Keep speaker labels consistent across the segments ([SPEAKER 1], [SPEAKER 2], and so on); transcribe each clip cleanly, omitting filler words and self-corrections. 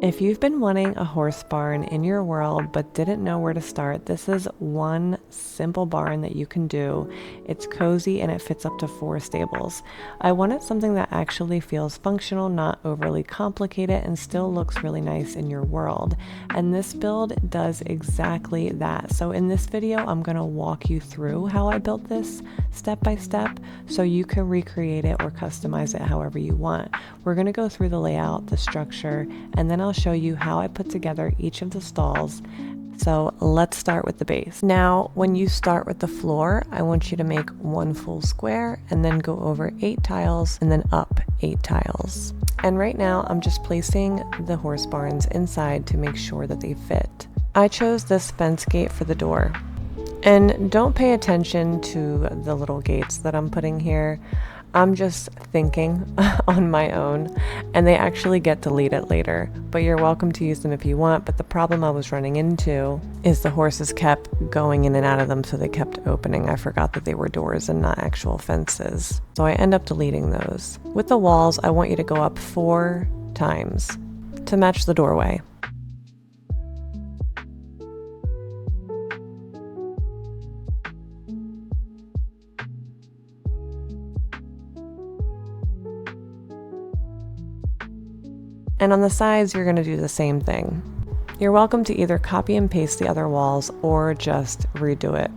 [SPEAKER 1] If you've been wanting a horse barn in your world but didn't know where to start, this is one simple barn that you can do. It's cozy and it fits up to 4 stables. I wanted something that actually feels functional, not overly complicated, and still looks really nice in your world. And this build does exactly that. So in this video, I'm going to walk you through how I built this step by step so you can recreate it or customize it however you want. We're going to go through the layout, the structure, and then I'll show you how I put together each of the stalls. So let's start with the base. Now, when you start with the floor, I want you to make one full square and then go over 8 tiles and then up 8 tiles. And right now I'm just placing the horse barns inside to make sure that they fit. I chose this fence gate for the door. And don't pay attention to the little gates that I'm putting here. I'm just thinking on my own, and they actually get deleted later, but you're welcome to use them if you want. But the problem I was running into is the horses kept going in and out of them, so they kept opening. I forgot that they were doors and not actual fences, so I end up deleting those. With the walls, I want you to go up 4 times to match the doorway. And on the sides, you're going to do the same thing. You're welcome to either copy and paste the other walls or just redo it.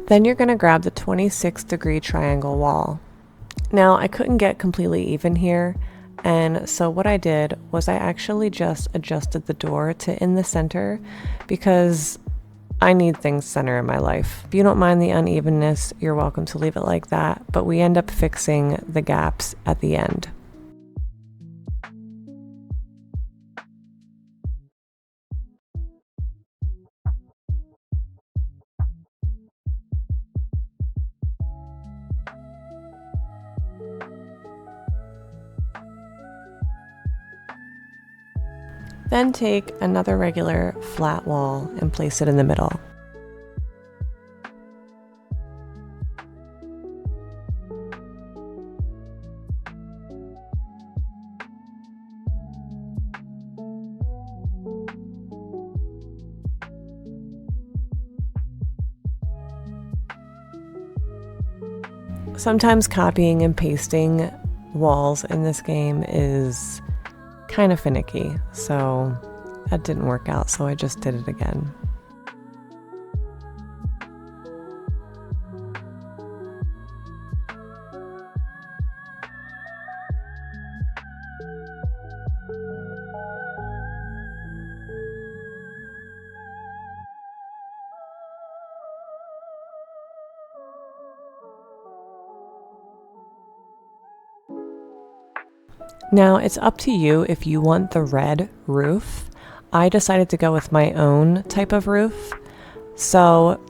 [SPEAKER 1] Then you're going to grab the 26-degree triangle wall. Now, I couldn't get completely even here, and so what I did was I actually just adjusted the door to in the center because I need things center in my life. If you don't mind the unevenness, you're welcome to leave it like that, but we end up fixing the gaps at the end. Then take another regular flat wall and place it in the middle. Sometimes copying and pasting walls in this game is kind of finicky, so that didn't work out, so I just did it again. Now, it's up to you if you want the red roof. I decided to go with my own type of roof. So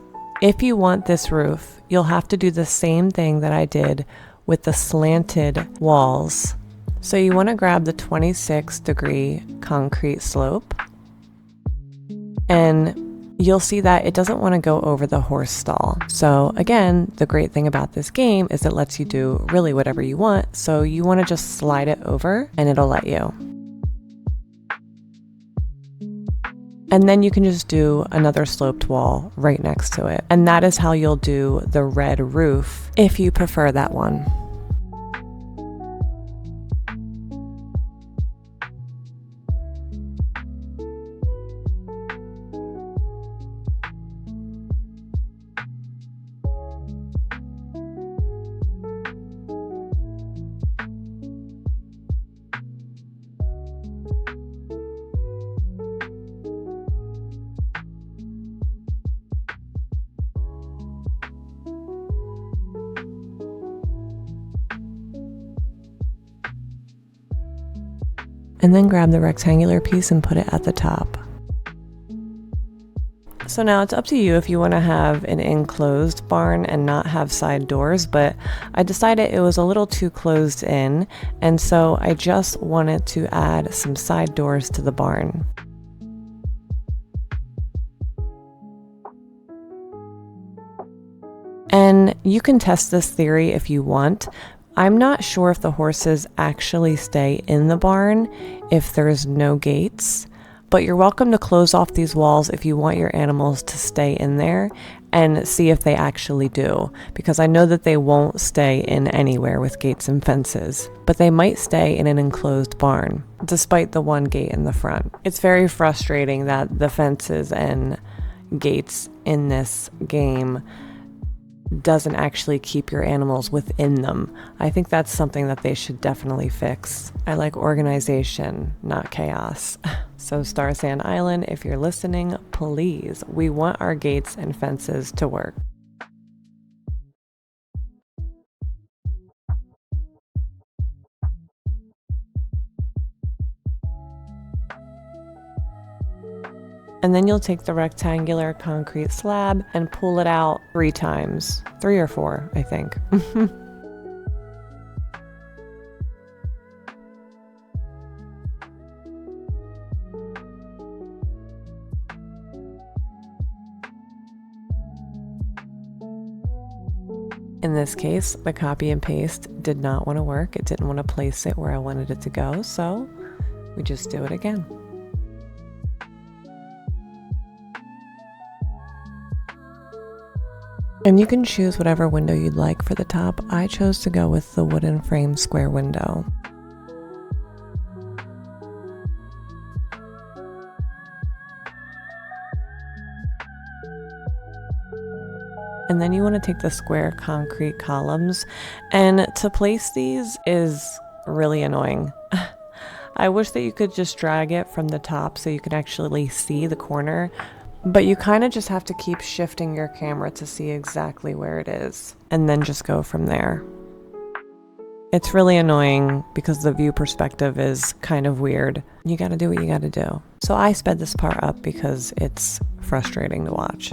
[SPEAKER 1] if you want this roof, you'll have to do the same thing that I did with the slanted walls. So you want to grab the 26-degree concrete slope, and you'll see that it doesn't want to go over the horse stall. So again, the great thing about this game is it lets you do really whatever you want. So you want to just slide it over and it'll let you. And then you can just do another sloped wall right next to it. And that is how you'll do the red roof if you prefer that one. And then grab the rectangular piece and put it at the top. So now it's up to you if you want to have an enclosed barn and not have side doors, but I decided it was a little too closed in, and so I just wanted to add some side doors to the barn. And you can test this theory if you want. I'm not sure if the horses actually stay in the barn if there's no gates, but you're welcome to close off these walls if you want your animals to stay in there and see if they actually do, because I know that they won't stay in anywhere with gates and fences, but they might stay in an enclosed barn, despite the one gate in the front. It's very frustrating that the fences and gates in this game doesn't actually keep your animals within them. I think that's something that they should definitely fix. I like organization, not chaos. So Star Sand Island, if you're listening, please, we want our gates and fences to work. And then you'll take the rectangular concrete slab and pull it out 3 times. 3 or 4, I think. In this case, the copy and paste did not want to work. It didn't want to place it where I wanted it to go, so we just do it again. And you can choose whatever window you'd like for the top. I chose to go with the wooden frame square window. And then you want to take the square concrete columns, and to place these is really annoying. I wish that you could just drag it from the top so you could actually see the corner, but you kind of just have to keep shifting your camera to see exactly where it is, and then just go from there. It's really annoying because the view perspective is kind of weird. You gotta do what you gotta do. So I sped this part up because it's frustrating to watch.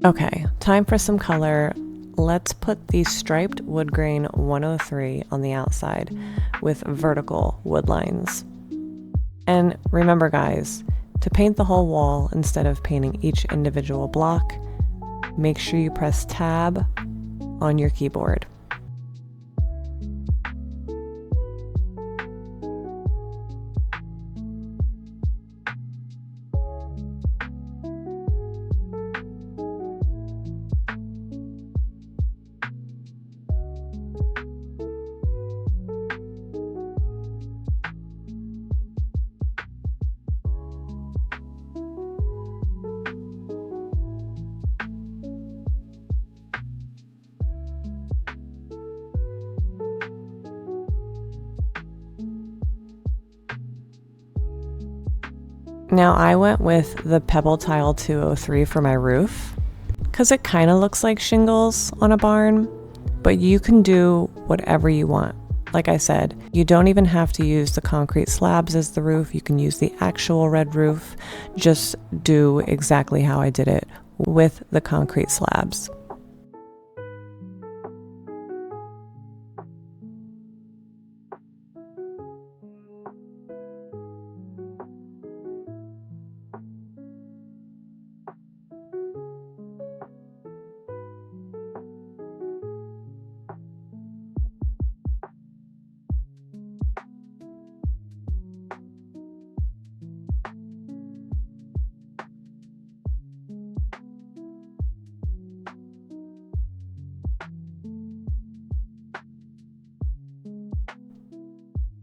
[SPEAKER 1] Okay, time for some color. Let's put the striped wood grain 103 on the outside with vertical wood lines. And remember guys, to paint the whole wall instead of painting each individual block, make sure you press Tab on your keyboard. Now I went with the Pebble Tile 203 for my roof because it kind of looks like shingles on a barn, but you can do whatever you want. Like I said, you don't even have to use the concrete slabs as the roof. You can use the actual red roof. Just do exactly how I did it with the concrete slabs.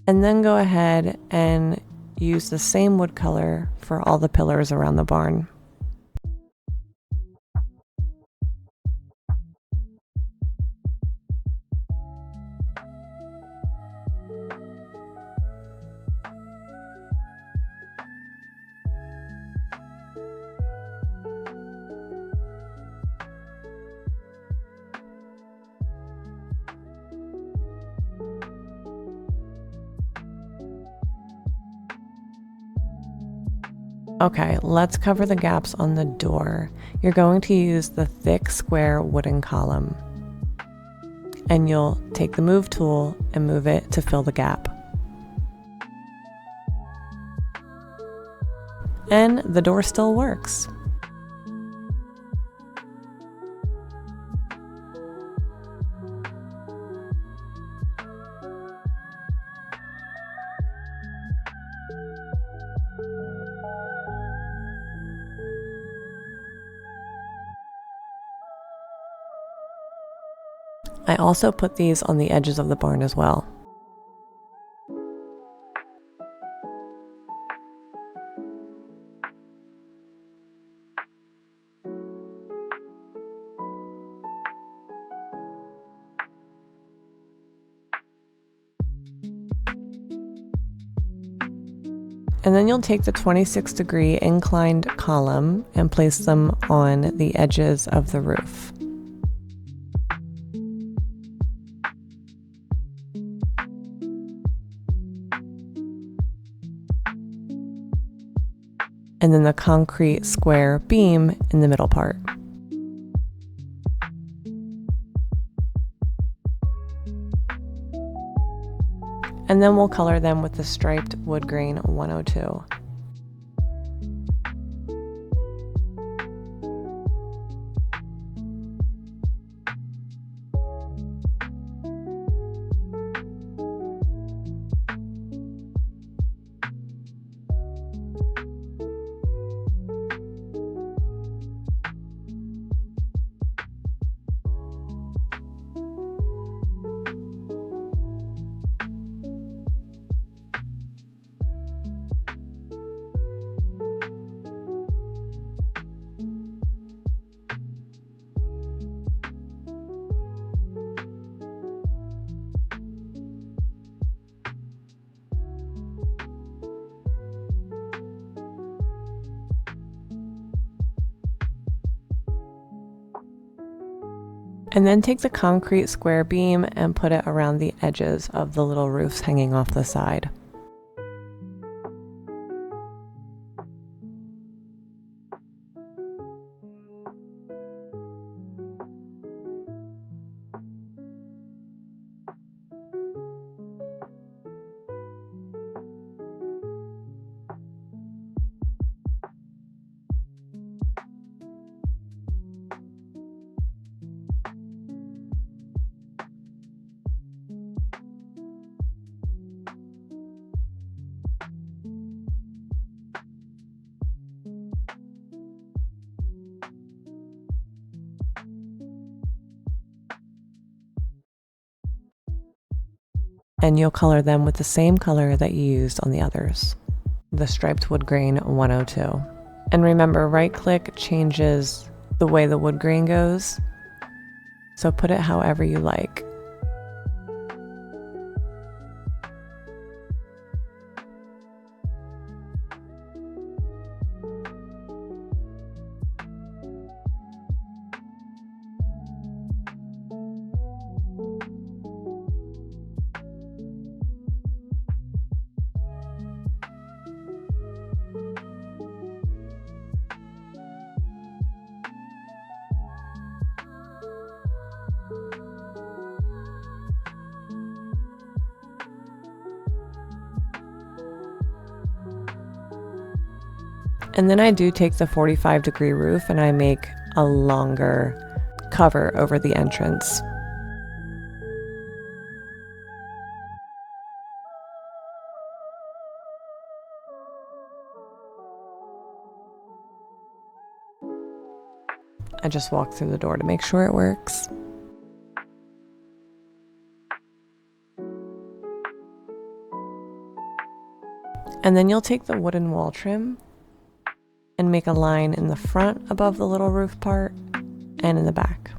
[SPEAKER 1] And then go ahead and use the same wood color for all the pillars around the barn. Okay, let's cover the gaps on the door. You're going to use the thick square wooden column, and you'll take the move tool and move it to fill the gap. And the door still works. I also put these on the edges of the barn as well. And then you'll take the 26-degree inclined column and place them on the edges of the roof. And then the concrete square beam in the middle part. And then we'll color them with the striped wood grain 102. And then take the concrete square beam and put it around the edges of the little roofs hanging off the side. And you'll color them with the same color that you used on the others, the striped wood grain 102. And remember, right click changes the way the wood grain goes, so put it however you like. And then I do take the 45-degree roof and I make a longer cover over the entrance. I just walk through the door to make sure it works. And then you'll take the wooden wall trim and make a line in the front above the little roof part and in the back.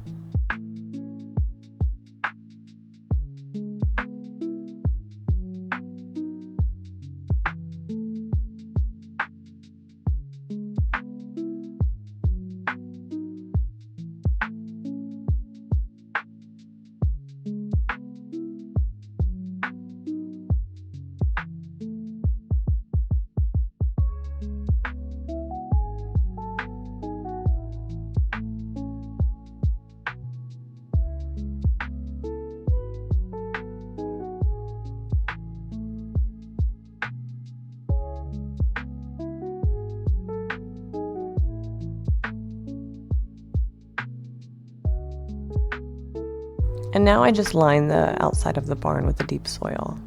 [SPEAKER 1] And now I just line the outside of the barn with the deep soil.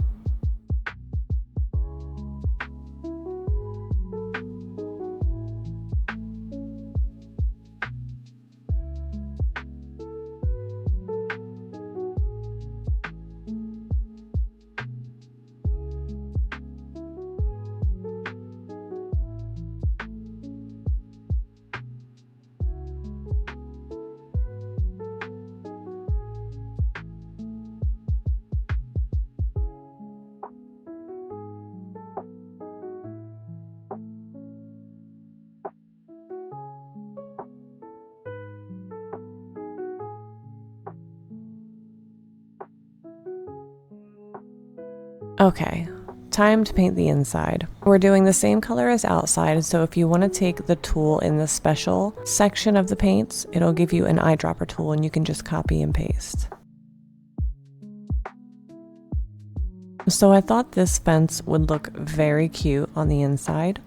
[SPEAKER 1] Okay, time to paint the inside. We're doing the same color as outside, so if you want to take the tool in the special section of the paints, it'll give you an eyedropper tool and you can just copy and paste. So I thought this fence would look very cute on the inside.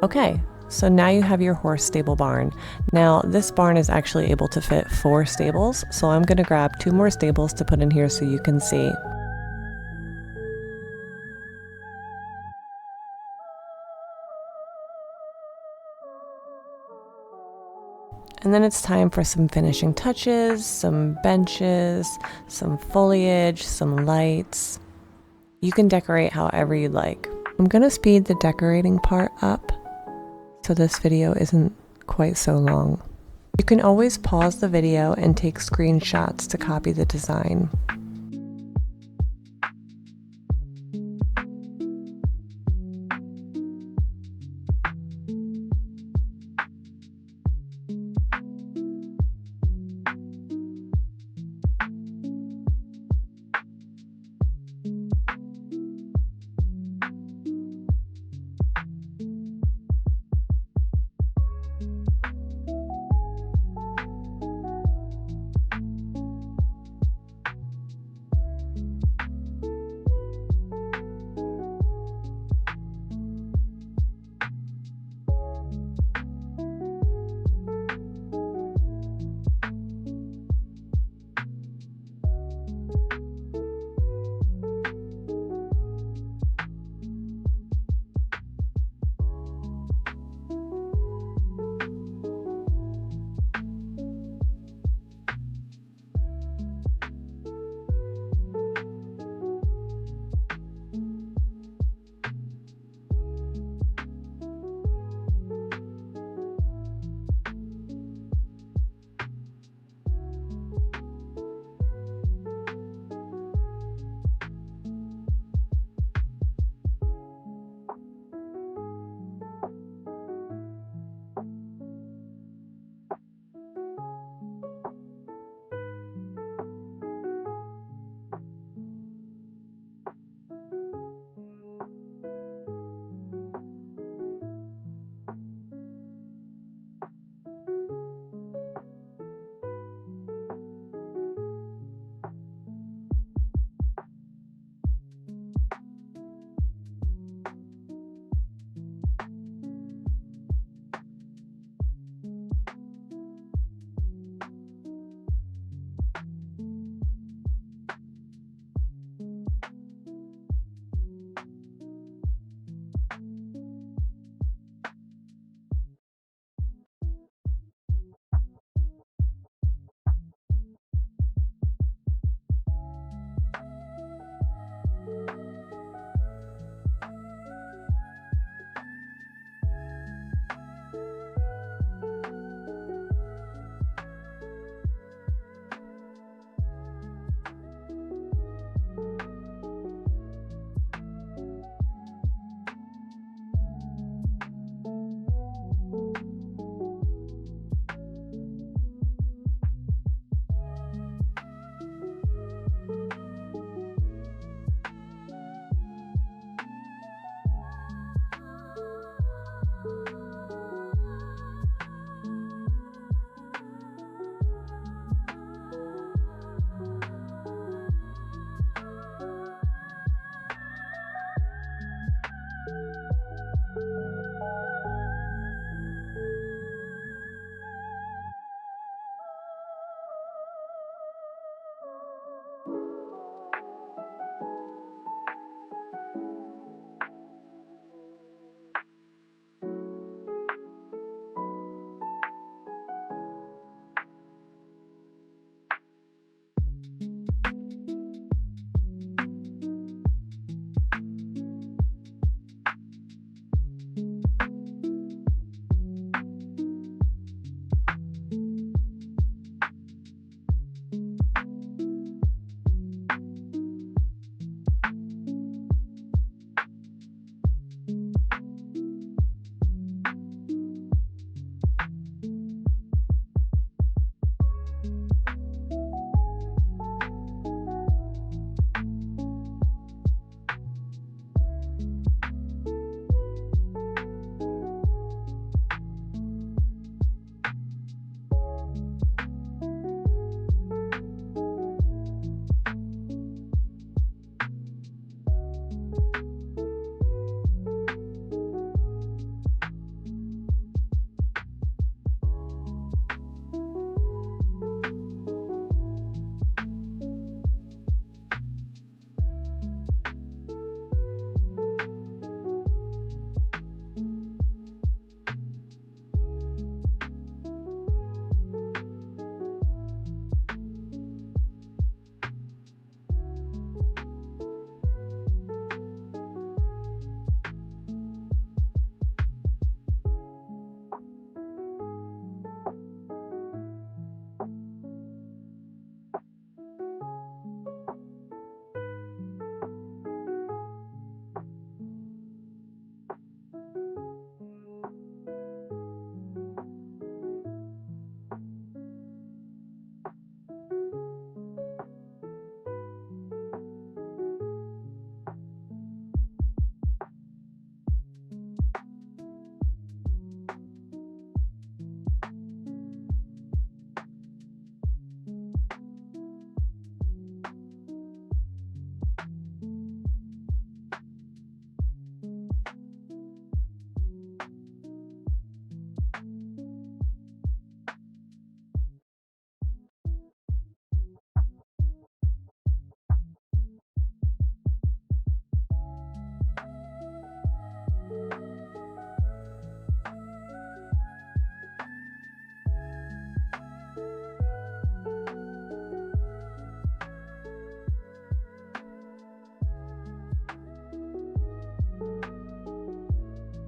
[SPEAKER 1] Okay, so now you have your horse stable barn. Now this barn is actually able to fit 4 stables, so I'm gonna grab 2 more stables to put in here so you can see. And then it's time for some finishing touches, some benches, some foliage, some lights. You can decorate however you'd like. I'm gonna speed the decorating part up so this video isn't quite so long. You can always pause the video and take screenshots to copy the design.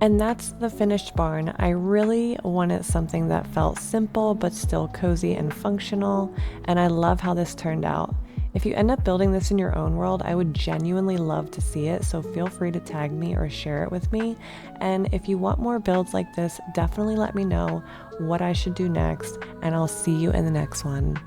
[SPEAKER 1] And that's the finished barn. I really wanted something that felt simple but still cozy and functional, and I love how this turned out. If you end up building this in your own world, I would genuinely love to see it, so feel free to tag me or share it with me. And if you want more builds like this, definitely let me know what I should do next, and I'll see you in the next one.